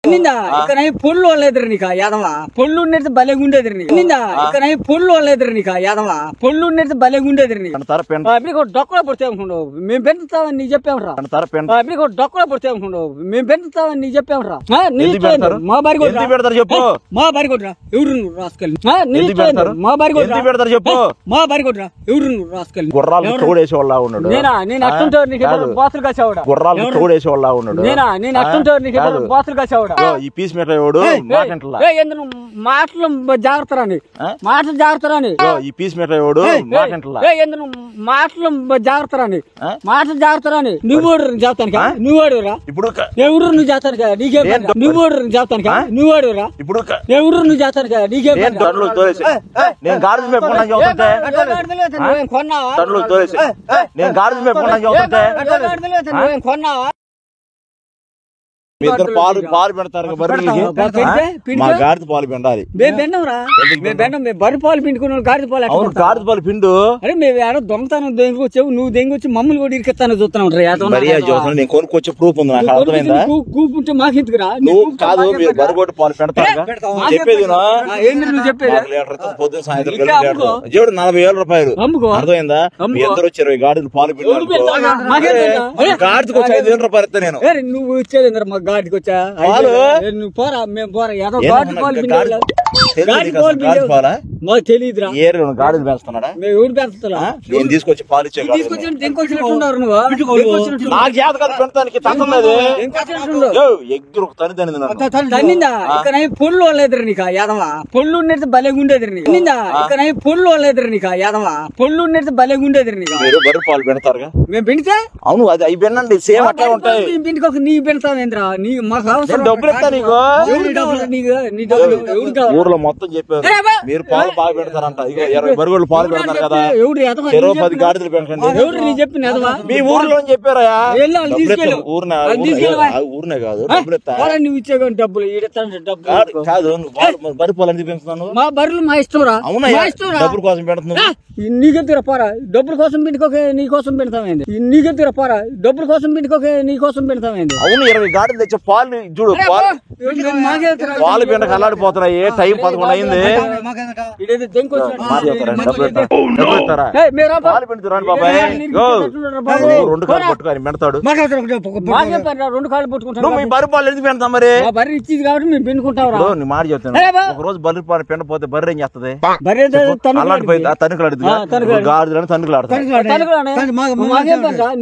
ఇక్కడ పొల్లు వాళ్ళేద్దరు నీకు యాదవ పొల్లు ఉండేది భలే ఉండేది నీకు ఇక్కడ పొల్లు వాళ్ళేద్దరు నీకు యాదవ పొల్లు ఉండేది భలే ఉండేది నీకు డొక్కలో పడితే అనుకున్నావు మేము పెంచుతామని నీకు చెప్పామరా మీకు డొక్కలో పడితే అనుకున్నావు మేము పెంచుతామని నీకు చెప్పామరా మా బారి చెప్పు మా బారి కొట్రా ఎవరు నువ్వు రాసుకెళ్ళి మా బారి కొట్రా చెప్పు మా బారి కొట్రా ఎవరు నువ్వు రాసుకెళ్ళి గుర్రాలు తోడేసేవాళ్ళ ఉన్నాడు నేను అట్టుంటే నీకు బాతులు కాసేవాడు గుర్రాలు తోడేసేవాళ్ళ ఉన్నాడు నేను అట్టుంటే నీకు బాతులు కాసేవాడు ఈ పీస్ మీటర్ ఎవడు మాటలు జాగ్రత్త రాని మాటలు జాగ్రత్త రాని ఈ పీస్ మీటర్ ఎవడు మాటలు జాగ్రత్త రాని మాటలు జాగ్రత్త రాని నువ్వు చెప్తాను నువ్వు వాడురా ఇప్పుడు ఎవరు నువ్వు చేస్తాను కదా నీకే నువ్వు చెప్తాను కదా నువ్వు వాడురా ఇప్పుడు ఎవరు నువ్వు చేస్తాను కదా నీకే నేను గాడిద మేపుకున్నా కొన్నావా నేను గాడిద మేపుకున్నా కొన్నావా పాలు పెడతారు మా గాడిద పాలు పిండాలి బర్రె పాలు పిండుకున్న గాడిద పాలు అవును గాడిద పాలు పిండు అరే మేము ఏడో దొంగతనం దెంగి వచ్చావు నువ్వు దెంగి వచ్చి మమ్మల్ని కూడా ఇరికెత్తాను చూస్తున్నావు నేను కొనుక్కొచ్చే ప్రూఫ్ ఉంది నాకు అర్థమైందా కూపుంటే మాకు ఎందుకురా నువ్వు కాదు మీరు బర్రెగొడ్డు పాలు పెడతారు చెప్పేది నువ్వు చెప్పేది పొద్దున సాయంత్రం జీవుడు 40,000 రూపాయలు అర్థమైందా మీ ఇద్దరు వచ్చారు గాడిద పాలు పిండు గాడిదకి వచ్చి 5,000 రూపాయలు ఇస్తా నేను నువ్వు ఇచ్చేది మాకు గాడికి వచ్చా నువ్వు పోరా మేము పోరా ఏదో గాడి పాలు మాకు తెలియదురా గాడిని పెంచుతున్నాడా మేము ఎవరు పెంచుతా నేను తీసుకొచ్చి పాలు ఇచ్చే తీసుకొచ్చినట్టున్నారు నువ్వు నాకు చేత కదా పెంచడానికి తన్నిందా ఇక్కడ పొల్లు వాళ్ళేద్దరు నీకు యాదవ పొల్లు ఉండేది భలే ఉండేది నీకు ఇక్కడ పొల్లు వాళ్ళేద్దరు నీకు యాదవ పొల్లు ఉండేది భలే ఉండేది నీకు బర్రె పాలు పెడతారుగా మేము పెడితే అవును అది అవి పెనండి సేమ్ అట్లా ఉంటాయి పిండికొక నీ పెడతావేంద్రా నీ మాకు అవసరం డబ్బులు ఇస్తా నీకు ఊర్లో మొత్తం చెప్పారు మీరు పాలు బాగా పెడతారంట ఇక 20 బర్రెగొడ్లు పాలు పెడతారు కదా 10 గాడిదలు పెట్టండి మీ ఊర్లో చెప్పారా ఊరినే కాదు నువ్వు ఇచ్చే డబ్బులు కాదు బర్రె పాలు ఎందుకు పెంచుతాను మా బర్రెలు మా ఇష్టం రా అవునా డబ్బుల కోసం పెడుతున్నావు నీకెత్తురా పోరా డబ్బుల కోసం పిండుకోక నీ కోసం పెడతామైంది నీకెత్తురా పోరా డబ్బుల కోసం పిండుకోక నీ కోసం పెడతామైంది అవును 20 గాడిదలు తెచ్చే పాలు చూడు పాలు పిండక అల్లాడిపోతున్నాయి టైం 11 అయింది పాలు పిండుతురాని బాబాయ్ 2 కాళ్ళు పట్టుకొని పెడతాడు రెండు కాళ్ళు పట్టుకుంటాను నువ్వు మీ బర్రె పాలు ఎందుకు పెడతాం మరి బర్రె ఇచ్చింది కాబట్టి మేము పిండుకుంటాం నీ మాట చెప్తాను ఒక రోజు బర్రె పాలు పిండపోతే బర్రె ఏం చేస్తుంది అల్లాడిపోయింది తనుకులాడుతుంది గాడిదలని తనుకులాడుతుంది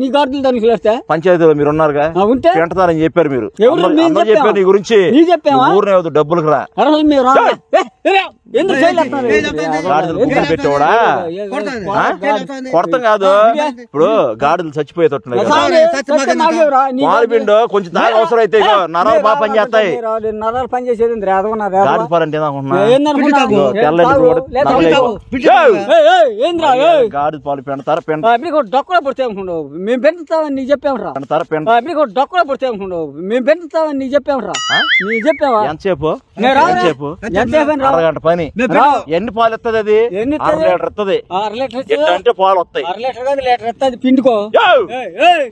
నీ గాడిదలు తనుకులాడితే పంచాయతీలో మీరు ఉన్నారుగా పెంటతారని చెప్పారు మీరు అందరూ చెప్పారు నీ గురించి ఊరినే డబ్బులకు రా పెట్టేవాడా కొడతాం కాదు ఇప్పుడు గాడిదలు చచ్చిపోయేటట్టున్నాయి పాలు పిండు కొంచెం దాకా అవసరం అయితే నరాలు బాగా పని చేస్తాయి నరాలు పని చేసేది గాడిద పాలు అంటే గాడిద పాలు పెడతారా డొక్కలో పడితే అనుకున్నావు మేము పెంచుతామని నీకు చెప్పామరా డొక్కలో పడితే అనుకున్నావు మేము పెంచుతామని నీకు చెప్పామరా నీకు చెప్పావా ఎంతసేపు అరగంట పని ఎన్ని పాలు ఇస్తుంది అది 1/2 లీటర్ ఇస్తుంది అంటే పాలు వస్తాయి లీటర్ పిండుకో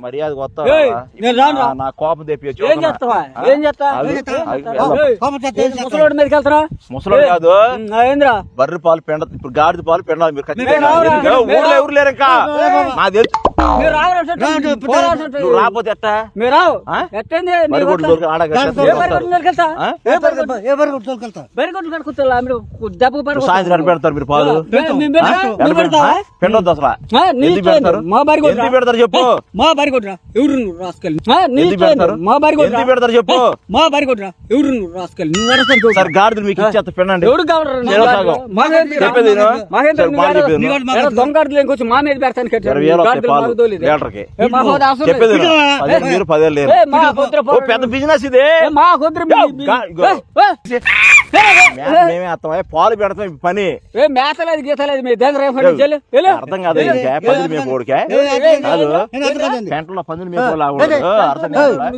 మర్యాద వస్తా నా కోపం తెప్పించు ఏం చేస్తావా ఏం చేస్తా ముసలోడి మీదకి వెళ్తారా ముసలోడు కాదు ఏంద్రా బర్రె పాలు పెండ ఇప్పుడు గాడిద పాలు పెండాలి మీరు ఊర్లో ఎవరు లేరు ఇంకా నాకు తెలుసు రాకపోతే ఎట్టా మీరు సాయంత్రం పెడతారు మీరు పాలు పెండొద్దు అసలు మా బారి పెడతారు చెప్పు మా బారి కొట్రా ఎవరు నువ్వు రాసుకెళ్ళి మా బారి పెడతారు చెప్పు మా బారి కొట్రా ఎవరు నువ్వు రాసుకెళ్ళి నువ్వు సార్ గాడిదలు మీకు ఇచ్చేస్తా పెండండి ఎవరు కావాలి దొంగ ఇంకొచ్చి మా మీద పెడతాను మీరు 10,000 లేరు పెద్ద బిజినెస్ ఇదే మేమే అర్థం పాలు పెడతాం పని మేతలేదు గీతలేదు మీ దగ్గర అర్థం కాదు పందులు మేము ఓడికే పెంటలో పందులు మేము అర్థం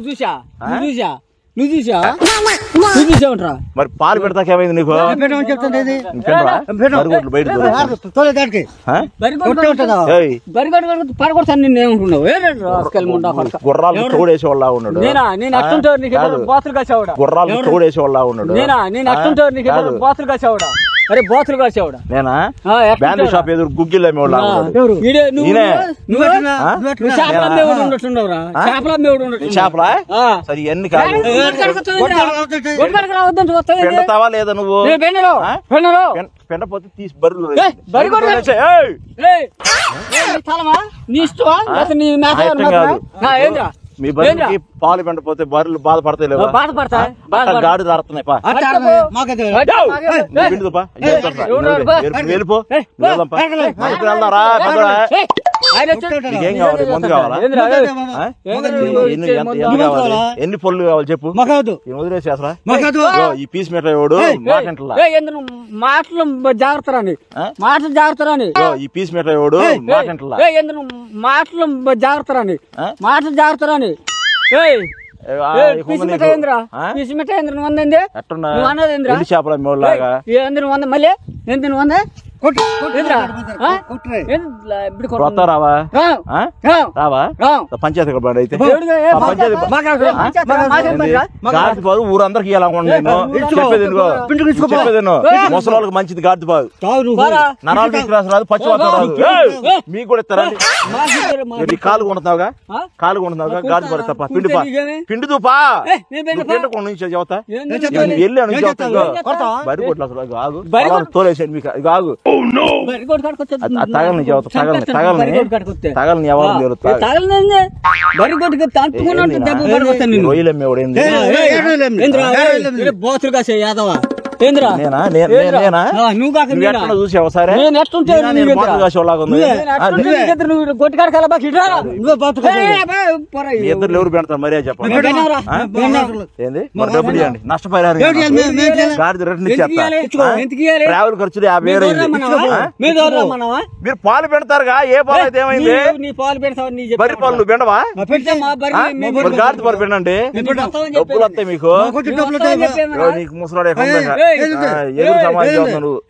చూసా నువ్వు చూసావుంటరా మరి పాలు పెడతాకేమైంది నీకు పడగొడతాను నిన్ను ఏమంటున్నావు గుర్రాలు తోడేసే వాళ్ళ ఉన్నాడు నేను అట్టుంటావు నీకు బాతులు కాసేవాడా గుర్రాలు తోడేసే వాళ్ళ ఉన్నాడు నేను అట్టుంటావు నీకు బాతులు కాసేవాడా అరే బాతులు కాసేవాడా నేనా బ్యాండ్ షాప్ ఎదురు గుగ్గిల్ అమ్మేవాళ్ళ చేపలా సరే ఎన్ని కాదు పెండతావా లేదా నువ్వు పెండపోతే తీసి బరులు మీ బర్రెకి పాలు పెండపోతే బర్రెలు బాధపడతాయి గాడి దారుతున్నాయి వెళ్ళిపో వెళ్దారా ఏం కావాలి ముందు కావాలా ఎన్ని పళ్ళు కావాలి చెప్పు వదిలేసేసరా ఈ పీస్ మీటర్ వాడు మాటలు జాగ్రత్తరాని మాటలు జాగ్రత్తరాని ఈ పీస్ మీటర్ వాడు మాటలు జాగ్రత్తరాని మాటలు జాగ్రత్తరాని చేపల మళ్ళీ రావా పంచాయతీ అయితే గాడి పాలు ఊరందరికి చెప్పేది ముసలి మంచిది గాడి పాలు నరాలు తీసుకురాదు పచ్చి రాదు మీకు కూడా ఇస్తారా కాలు కొంటున్నావుగా గాడి పాలు తప్ప పిండి తూపా పిండకుండా నుంచి చెబుతా వెళ్ళి నుంచి చెబుతా బరి కొట్లు ఆగు తోలేసాడు మీకు ఆగు తగలని తగలని ఎవరు రొయ్యలమ్మేవాడు బోతులు కాసే యాదవా చూసావా సరే ఇద్దరు ఎవరు పెడతారు మర్యాద చెప్పండి మరి డబ్బులు ఇవ్వండి నష్టపోయారు గాడి రిటర్న్ ట్రావెల్ ఖర్చులు 50,000 మీరు పాలు పెడతారుగా ఏ పాలు అయితే ఏమైంది బర్రె పాలు నువ్వు పెండవా గాడి పాలు పెండండి డబ్బులు వస్తాయి మీకు నీకు ముసలాడు ఎదురు సమాజం నువ్వు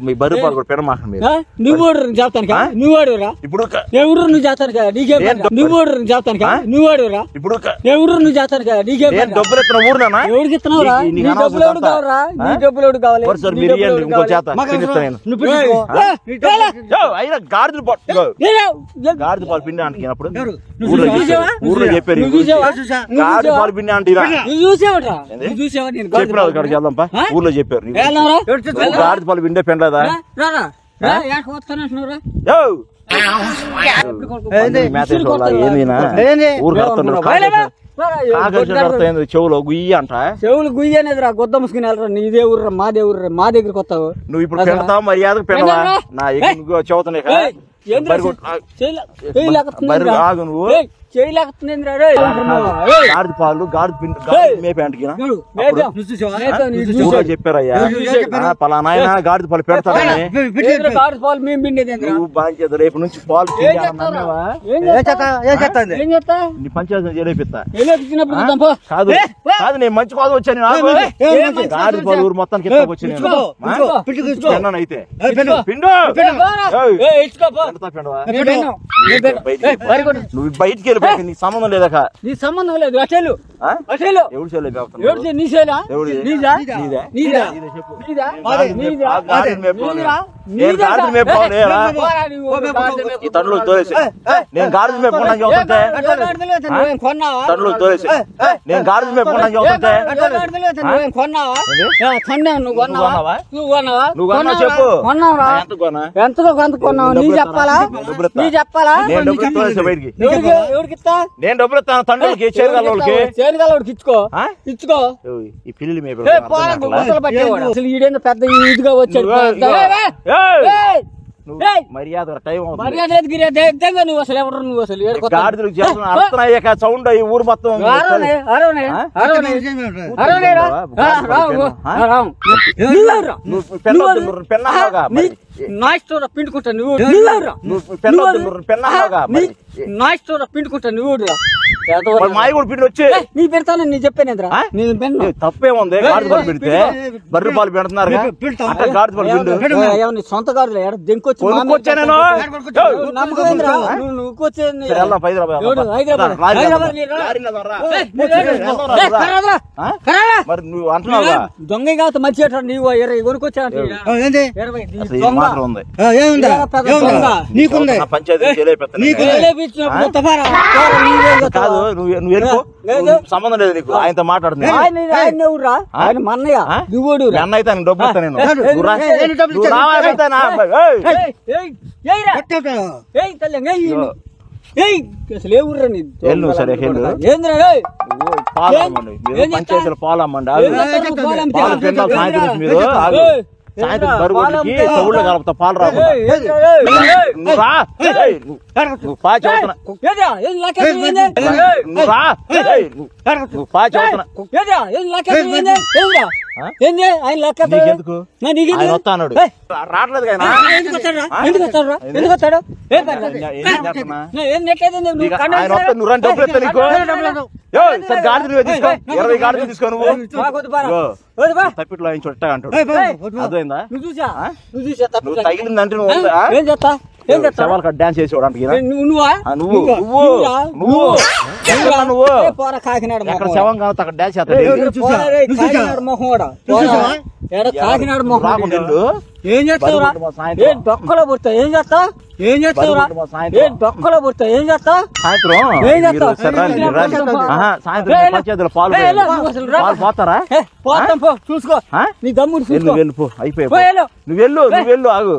మీ బర్రె పాలు కూడా పెడమాక నువ్వు చెప్తాను నువ్వు వాడురా ఇప్పుడు ఎవరు నువ్వు చేస్తాను కదా నీకే నువ్వు చెప్తాను కదా నువ్వు వాడురా ఇప్పుడు ఎవరు నువ్వు చేస్తాను కదా నీకే డబ్బులు ఎత్తున ఊరునా ఎవరికి ఇస్తున్నావురా నీ డబ్బులు ఎవరు కావాలా నీ డబ్బులు ఎవరు కావాలి ఇంకో చేత అయినా గాడిదలు గాడిద పాలు పిండి అంటున్నప్పుడు ఊర్లో చెప్పారు గాడిద పాలు పిండి అంటారా చెప్పిన అక్కడికి వెళ్దాంపా ఊర్లో చెప్పారు గాడిద పాలు పిండే పెండలేదా చెవులు గుయ్యి అంట చెవులు గుయ్యి అనేది రా గొద్ద ముసుకుని వెళ్ళరా నీదే ఊర్రా మా దగ్గరికి వస్తావు నువ్వు ఇప్పుడు పెడతావు మర్యాదకు పెడవా నా చెవుతున్నాయి ఆగు నువ్వు గాడిద పాలు గాడిద పిండి చెప్పారయ్యా పలానా గాడిద పాలు పెడతాడని రేపు నుంచి పాలు పంచాయతీ చేపిస్తా కాదు కాదు నేను మంచి కోసం వచ్చాను గాడిద పాలు ఊరు మొత్తానికి వచ్చాను అయితే నువ్వు బయటికి వెళ్ళి నీకు సంబంధం లేదా నీ సంబంధం లేదు అసలు తండ్రులు తోలేసి నేను గాడిద మేపుకోవడానికి అవుతుంటే తండ్రులు తోలేసి నేను గాడిద మేపుకోవడానికి అవుతుంటే నువ్వు కొన్నా చెప్పు ఎంతకో కొంత కొన్నావు నీ చెప్పాలా బయటికి నేను డబ్బులు ఇస్తాను తండ్రులకి చేరుగలకి ఇచ్చుకో ఈ పిల్లలు అసలు ఈడేందో పెద్ద ఇదిగా వచ్చాడు మర్యాద టైం మర్యాద లేదు గిర్యాద ఏంటంగా నువ్వు అసలు ఎవరు నువ్వు అసలు ఏడుకొత్తా గాడిదలకు చేస్తున్నా అర్థం అయ్యాక సౌండ్ అయ్యి ఊరు మొత్తం పెన్నాగా నాయిస్టోరా పిండుకుంటా నువ్వు పెన్నాగా నాయిస్టోరా పిండుకుంటా నువ్వు మాయ కూడా పిండి వచ్చి నీ పెడతాను నీ చెప్పానేంద్రా నేను పెన్ను తప్పేముంది గాడిద పాలు పెడితే బర్రె పాలు పెడుతున్నారు గాడిద పాలు పిండు సొంత గారు దెంకొచ్చి కొనుక్కొచ్చా నేను నమ్మకమేంద్రా నువ్వు వచ్చేది మరి నువ్వు అంటున్నావుగా దొంగ కాదు మంచి నీవు 20 కొనుక్కొచ్చా కాదు నువ్వు సంబంధం లేదు నీకు ఆయనతో మాట్లాడుతున్నా ఆయన మన్నయ్య నువ్వు అన్న అయితే ఆయన డబ్బు ఇస్తా నేను అసలు ఏ ఊర్రా వెళ్ళు సరే పంచాయతీలో పాలు అమ్మండి పాలు పిండాలి సాయంత్రం మీరు సాయంత్రం బరువులకి తవుళ్ళు కలుపుతా పాలు రాకుండా నువ్వు పా చదువుతున్నా నువ్వు పా చదువుతున్నా నీకెందుకు ఆయన వస్తాడు రావట్లేదు ఆయన వస్తా నువ్వు రండి డబ్బులు ఎత్తా నీకు సరే గాడిదలు తీసుకో 20 గాడిదలు తీసుకో నువ్వు తప్పిట్లో ఆయన చుట్టా అంటాడు అర్థమైందా నువ్వు తగిలిందంటే నువ్వు శవాలు డాన్స్ చేసేవాడు నువ్వు ఎక్కడ శవం కాదు అక్కడ డాన్స్ చేస్తాడు కాకినాడ మొహం ఏం చేస్తావురా డొక్కలో పుడతావు ఏం చేస్తావు డొక్కలో పుడతావు ఏం చేస్తావు సాయంత్రం పాలు పోతారా పోతాం పో చూసుకో నీ దమ్ముడు వెళ్ళిపో అయిపోయి నువ్వు వెళ్ళు ఆగు